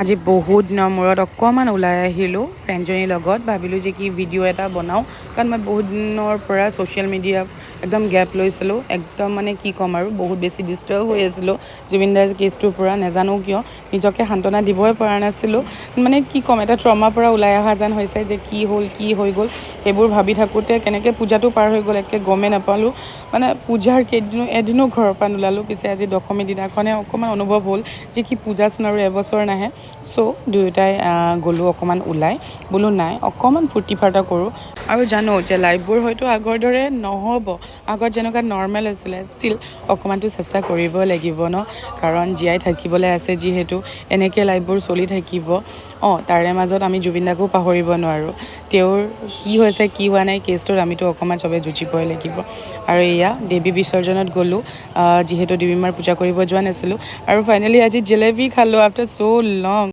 আজি বহুত দিনৰ মূৰত অকণমান ওলাই আহিলোঁ ফ্ৰেণ্ডজনীৰ লগত ভাবিলোঁ যে কি ভিডিঅ' এটা বনাওঁ কাৰণ মই বহুত দিনৰ পৰা ছ'চিয়েল মিডিয়া একদম গেপ লৈছিলোঁ একদম মানে কি ক'ম আৰু বহুত বেছি ডিষ্টাৰ্ব হৈ আছিলোঁ জুবিন দাৰ কেছটোৰ পৰা নাজানো কিয় নিজকে সান্তনা দিবই পৰা নাছিলোঁ মানে কি ক'ম এটা ট্ৰমাৰ পৰা ওলাই অহা যেন হৈছে যে কি হ'ল কি হৈ গ'ল সেইবোৰ ভাবি থাকোঁতে কেনেকৈ পূজাটো পাৰ হৈ গ'ল একে গমেই নাপালোঁ মানে পূজাৰ এদিনো ঘৰৰ পৰা নোলালোঁ পিছে আজি দশমী দিনাখনে অকণমান অনুভৱ হ'ল যে কি পূজাচোন আৰু এবছৰ নাহে চ' দুয়োটাই গ'লোঁ অকণমান ওলাই বোলো নাই অকণমান ফূৰ্তি ফাৰ্তা কৰোঁ আৰু জানো যে লাইফবোৰ হয়তো আগৰ দৰে নহ'ব আগত যেনেকুৱা নৰ্মেল আছিলে ষ্টিল অকণমানতো চেষ্টা কৰিব লাগিব ন কাৰণ জীয়াই থাকিবলৈ আছে যিহেতু এনেকৈ লাইফবোৰ চলি থাকিব তাৰে মাজত আমি জুবিন দাকো পাহৰিব নোৱাৰোঁ তেওঁৰ কি হৈছে কি হোৱা নাই কেছটোত আমিতো অকণমান চবেই যুঁজিবই লাগিব আৰু এয়া দেৱী বিসৰ্জনত গ'লোঁ যিহেতু দেৱী মাৰ পূজা কৰিব যোৱা নাছিলোঁ আৰু ফাইনেলি আজি জেলেবি খালোঁ আফটাৰ চ' লং